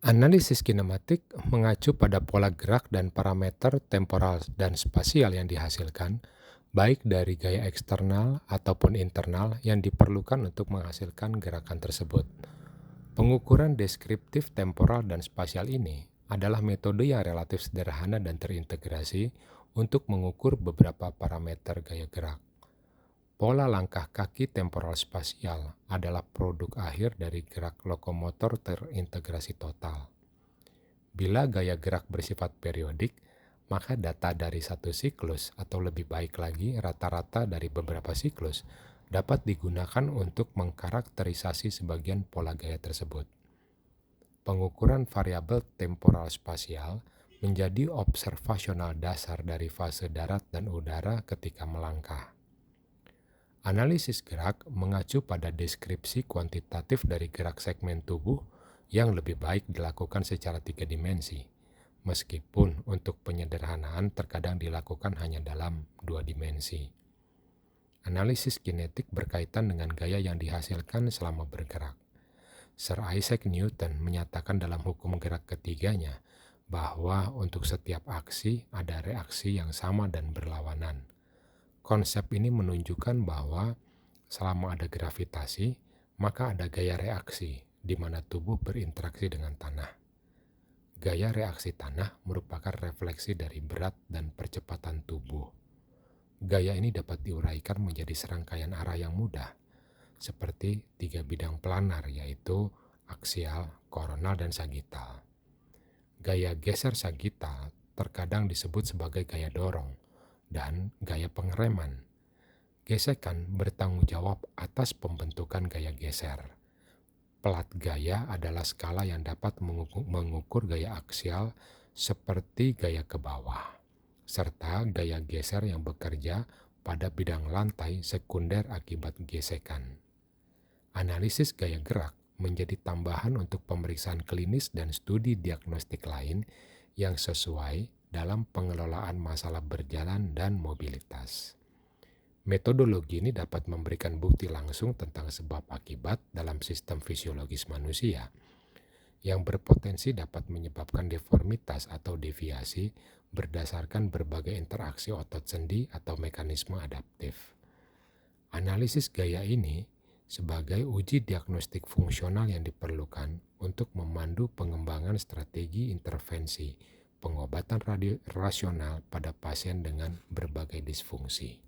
Analisis kinematik mengacu pada pola gerak dan parameter temporal dan spasial yang dihasilkan, baik dari gaya eksternal ataupun internal yang diperlukan untuk menghasilkan gerakan tersebut. Pengukuran deskriptif temporal dan spasial ini adalah metode yang relatif sederhana dan terintegrasi untuk mengukur beberapa parameter gaya gerak. Pola langkah kaki temporal spasial adalah produk akhir dari gerak lokomotor terintegrasi total. Bila gaya gerak bersifat periodik, maka data dari satu siklus atau lebih baik lagi rata-rata dari beberapa siklus dapat digunakan untuk mengkarakterisasi sebagian pola gaya tersebut. Pengukuran variabel temporal spasial menjadi observasional dasar dari fase darat dan udara ketika melangkah. Analisis gerak mengacu pada deskripsi kuantitatif dari gerak segmen tubuh yang lebih baik dilakukan secara 3 dimensi, meskipun untuk penyederhanaan terkadang dilakukan hanya dalam 2 dimensi. Analisis kinetik berkaitan dengan gaya yang dihasilkan selama bergerak. Sir Isaac Newton menyatakan dalam hukum gerak ketiganya bahwa untuk setiap aksi ada reaksi yang sama dan berlawanan. Konsep ini menunjukkan bahwa selama ada gravitasi, maka ada gaya reaksi, di mana tubuh berinteraksi dengan tanah. Gaya reaksi tanah merupakan refleksi dari berat dan percepatan tubuh. Gaya ini dapat diuraikan menjadi serangkaian arah yang mudah, seperti 3 bidang planar, yaitu aksial, koronal, dan sagital. Gaya geser sagital terkadang disebut sebagai gaya dorong dan gaya pengereman. Gesekan bertanggung jawab atas pembentukan gaya geser. Pelat gaya adalah skala yang dapat mengukur gaya aksial seperti gaya ke bawah, serta gaya geser yang bekerja pada bidang lantai sekunder akibat gesekan. Analisis gaya gerak menjadi tambahan untuk pemeriksaan klinis dan studi diagnostik lain yang sesuai dalam pengelolaan masalah berjalan dan mobilitas. Metodologi ini dapat memberikan bukti langsung tentang sebab akibat dalam sistem fisiologis manusia yang berpotensi dapat menyebabkan deformitas atau deviasi berdasarkan berbagai interaksi otot sendi atau mekanisme adaptif. Analisis gaya ini sebagai uji diagnostik fungsional yang diperlukan untuk memandu pengembangan strategi intervensi pengobatan rasional pada pasien dengan berbagai disfungsi.